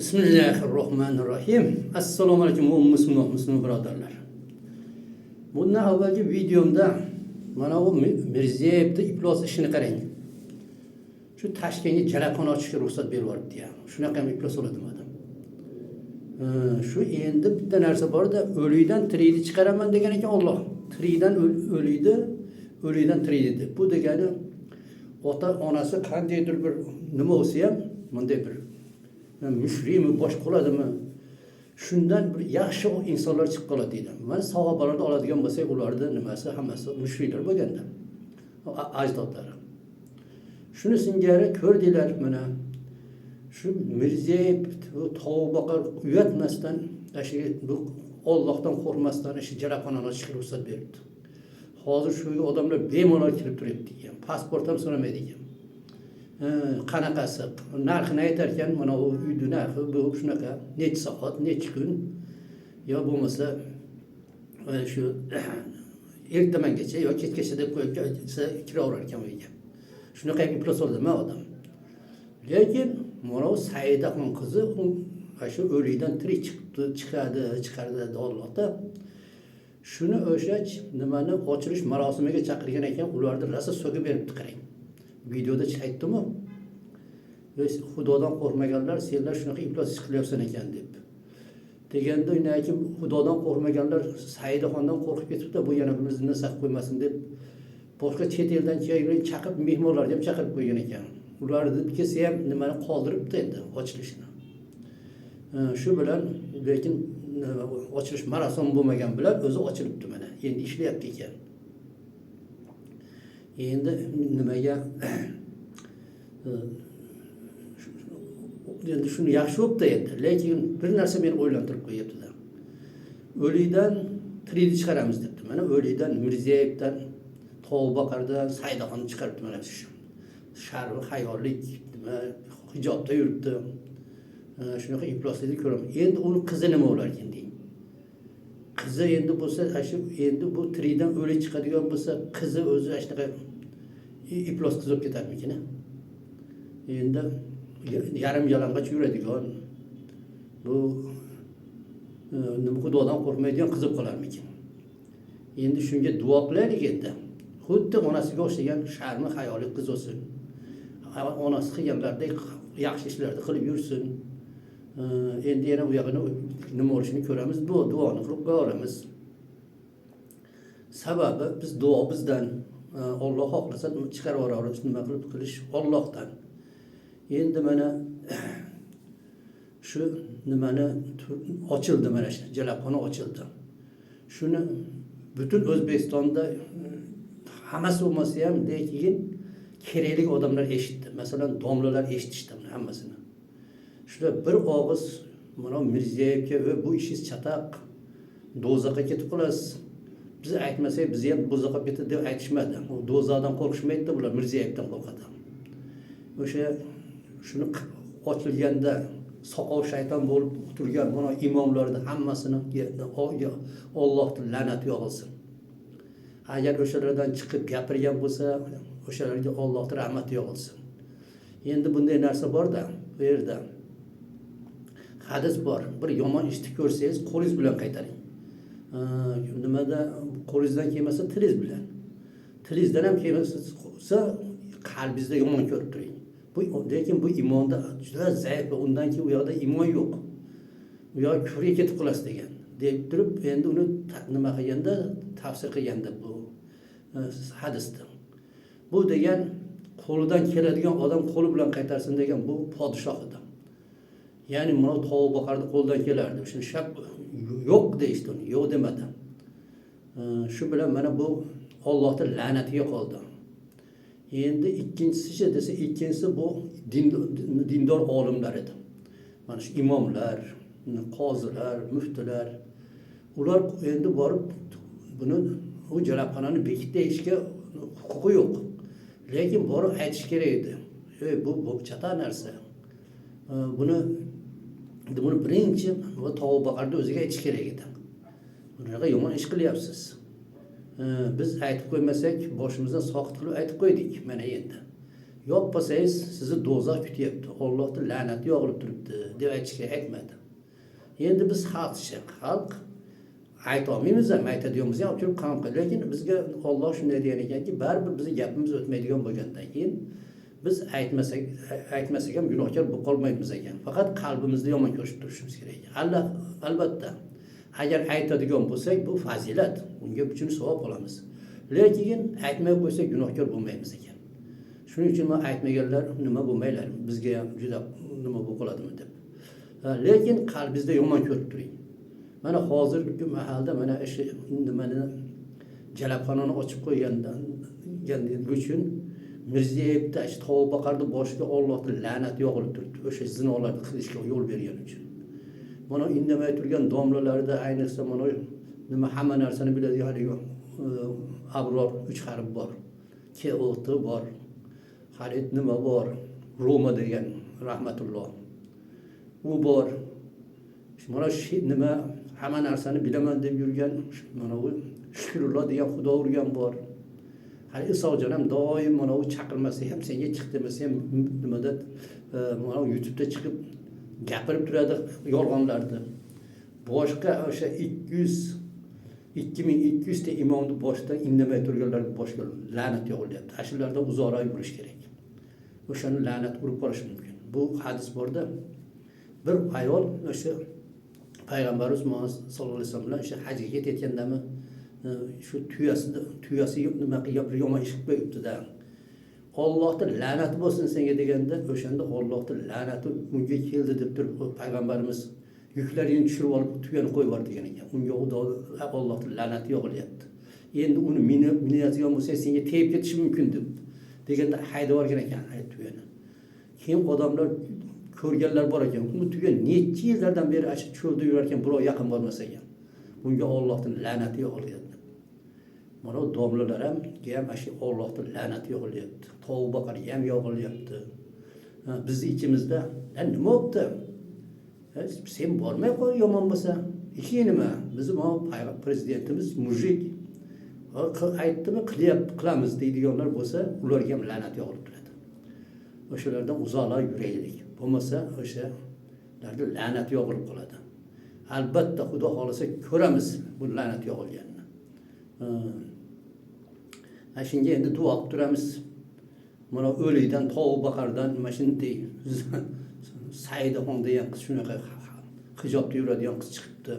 Bismillahirrohmanirrohim. Assalomu alaykum musulmon birodarlar. Bundan avvalgi videomda mana bu Mirzayevning iflos ishini qarang. Shu Toshkentga jalaxona ochishga ruxsat berib yuboribdi ya. Shunaqa ham iflos bo'ladimi odam? Shu endi bitta narsa bor-da, o'likdan tirikni chiqaraman degan ekan Alloh. Tirikdan o'likni, o'likdan tirikni. Bu degani ota onasi qandaydir bir nima bo'lsa ham, bunday bir mushrikmi, boshqa bo'ladimi? Shundan bir yaxshi insonlar chiqib qoladi deydi. Mana sahobalarni oladigan bo'lsak, ularni nimasi hammasi mushriklar bo'lganda. Ajdodlari. Shuni singari ko'rdinglar mana. Shu Mirziyev tavbaqar uyatmasdan, bu Allohdan qo'rqmasdan shu jalaxonani ochishga ruxsat beribdi. Hozir shu odamlar bemalol kirib turibdi ekan. Pasport ham so'ramaydi ekan. Qanaqasi narxini aytar ekan, mana u uyni narxi bu shunaqa, necha soat, necha kun yo bo'lmasa shu ertamangacha yo kechgacha deb qo'ysa kiraverar ekan uyga. Shunaqa iflos bo'ldimi odam. Lekin mana u Saidaxon qizi shu o'likdan tirik chiqardi Allohda. Shuni o'sha nimani ochilish marosimiga chaqirgan ekan, ularni rosa so'kib beribdi qarang. Videoda aytdim-ku. Xudodan qo'rqmaganlar, senlar shunaqa iflos ish qilyapsan ekan deb. Deganda undan keyin Xudodan qo'rqmaganlar Saidaxondan qo'rqib ketibdi, bu yana bizni saq qo'ymasin deb boshqa chet eldan kelgan chaqib mehmonlarni ham chaqirib qo'ygan ekan. Ularni kelsa ham nimani qoldiribdi endi ochilishini. Shu bilan lekin ochilish marosimi bo'lmagan bilan o'zi ochilibdi mana. Endi ishlayapti ekan. Endi nimaga endi shuni yaxshi bo'pti endi, lekin bir narsa meni o'ylantirib qo'yapti-da. O'likdan tirikni chiqaramiz debdi. Mana o'likdan Mirzayevdan, Tavbaqardan Saidaxonni chiqaribdi mana shu. Sharvi xayollik, nima hijobda yuribdi. Shunaqa ifloslikni ko'raman. Endi uni qizi nima bo'lar ekan deng. Qizi endi bo'lsa, shu endi bu tirikdan o'lik chiqadigan bo'lsa, qizi o'zi shunaqa iflos qiz bo'lib ketarmikin? Endi yarim yalang'och yuradigan, bu nima Xudodan qo'rqmaydigan qiz bo'lib qolarmikin? Endi shunga duo qilaylik endi. Xuddi onasiga o'xshagan sharmi xayoli qiz bo'lsin. Onasi qilganlardek yaxshi ishlarni qilib yursin. Endi yana u yog'ini nima bo'lishini ko'ramiz, duoni qilib qo'yamiz. Sababi biz duo bizdan, Alloh xohlasa chiqarib yuboramiz, nima qilib qilish Allohdan. Endi mana shu nimani ochildi, mana shu jalaxona ochildi. Shuni butun O'zbekistonda hammasi bo'lmasa ham, lekin kerakli odamlar eshitdi. Masalan, domlalar eshitishdi hammasini. Shunda bir og'iz mana Mirzayevga bu ishingiz chataq, do'zaxga ketib qolasiz. Biz aytmasak, biz ham do'zaxga ketdi deb aytishmadi. U do'zaxdan qo'rqishmaydi, bular Mirzayevdan qo'rqadi. O'sha shuni ochilganda soqov shayton bo'lib turgan mana imomlarning hammasini Allohning la'nati yog'ilsin. Agar o'shalardan chiqib gapirgan bo'lsa, o'shalarga Allohning rahmati yog'ilsin. Endi bunday narsa bor-da, bu yerda hadis bor. Bir yomon ishni ko'rsangiz, qo'lingiz bilan qaytaring. Nimada qo'lingizdan kelmasa, tilingiz bilan. Tilingizdan ham kelmasa, qalbingizda yomon ko'rib turing. Lekin bu imonda juda zaif, undan keyin u yoqda iymon yo'q. U yoq kufrga ketib qolasiz degan. Deb turib, endi uni nima qilganda, tafsir qilganda bu hadisda. Bu degan qo'lidan keladigan odam qo'li bilan qaytarsin degan bu podshoh edi. Ya'ni mana Tavbaqarning qo'lidan kelardi. Shuni shak yo'q deyishdi uni, yo'q demadi. Shu bilan mana bu Allohning la'natiga qoldi. Endi ikkinchisi desa, ikkinchisi bu dindor olimlar edi. Mana shu imomlar, qozilar, muftilar, ular endi borib buni u jalaxonani bekitishga huquqi yo'q. Lekin borib aytish kerak edi. Bu chata narsa. Buni birinchi Tavbaqarning o'ziga aytish kerak edi. Bunaqa yomon ish qilyapsiz. Biz aytib qo'ymasak, boshimizdan soqit qilib aytib qo'ydik. Mana endi Yopmasangiz sizni do'zax kutyapti, Allohning la'nati yog'ilib turibdi deb aytishga aytmadi. Endi biz xalq aytolmaymiz ham, aytadiganimiz ham turib qanqa, lekin bizga Alloh shunday degan ekanki, baribir bizni gapimiz o'tmaydigan bo'lgandan keyin biz aytmasak ham gunohkor bo'lib qolmaymiz ekan. Faqat qalbimizda yomon ko'rishib turishimiz kerak. Albatta, agar aytadigan bo'lsak, bu fazilat, unga uchun savob olamiz. Lekin aytmay qo'ysak gunohkor bo'lmaymiz ekan. Shuning uchun men aytmaganlar nima bo'lmaylar, bizga ham juda nima bo'lib qoladimi deb. Lekin qalbingizda yomon ko'rib turing. Mana hozirgi mahalda mana o'sha nimani jalabxonani ochib qo'ygandan uchun Mirziyevda Tavbaqarni boshiga Allohning la'nati yog'ilib turibdi. O'sha zinolarni qilishga yo'l bergan uchun. Mana indamay turgan domlalarda ayniqsa mana nima hamma narsani biladigan haligi Abror 3 harf bor. Keoti bor. Xarid nima bor? Roma degan rahmatulloh. U bor. Mana shu nima hamma narsani bilaman deb yurgan mana u Shukrulloh degan xudo urgan bor. Hali Isojon ham doim mana u chaqirmasa ham senga chiq demasa ham nimada mana YouTube'da chiqib gapirib turadi yolg'onlarni. Boshqa o'sha 2200 ta imomni boshdan indamay turganlarga boshqa la'nat yog'ilyapti. Shulardan uzoqroq yurish kerak. O'shani la'nat urib qolish mumkin. Bu hadis borda bir ayol o'sha Payg'ambarimiz Muhammad sallallohu alayhi vasallam bilan o'sha hajga ketayotgandami shu tuyasi nima qilib yomon ish qilib qo'yibdi-da. Allohning la'nati bo'lsin senga deganda o'shanda Allohning la'nati unga keldi deb turib Payg'ambarimiz yuklarini tushirib olib tuyani qo'yib yubordi degan ekan. Unga Allohning la'nati yog'ilyapti. Endi uni minayotgan bo'lsa senga tegib ketishi mumkin deganda haydab yuborgan ekan tuyani. Keyin odamlar ko'rganlar bor ekan. Bu tuya necha yillardan beri shu cho'lda yurar ekan, birov yaqin bormasa ekan. Bunga Allohning la'nati yog'ilyapti. Mana domlalar ham shu Allohning la'nati yog'ilyapti. Tavbaqarga ham yog'ilyapti. Biz ichimizda nima bo'pti? Sen bormay qo'y yomon bo'lsa. Keyin nima? Bizim prezidentimiz mujik aytdimi, qilamiz deydiganlar bo'lsa, ularga ham la'nat yog'ilib turadi. O'shalardan uzoqroq yuraylik. Bo'lmasa o'shalarga la'nat yog'ilib qoladi. Albatta Xudo xolasa ko'ramiz bu la'nat yog'ilganini. Shunga endi duo qilib turamiz. Mana o'likdan, Tavbaqardan mana shunday Saydaxon degan qiz shunaqa hijobda yuradigan qiz chiqibdi.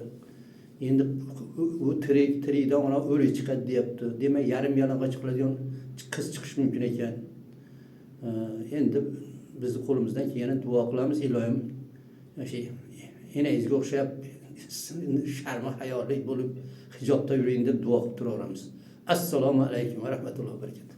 Endi u tirikdan ona o'lik chiqadi deyapti. Demak, yarim yalang'och qiladigan qiz chiqish mumkin ekan. Endi biz qo'limizdan kelganini duo qilamiz. Ilohim o'sha enangizga o'xshab sharma hayoli bo'lib hijobda yuring deb duo qilib turaveramiz. Assalomu alaykum va rahmatullohi va barakatuh.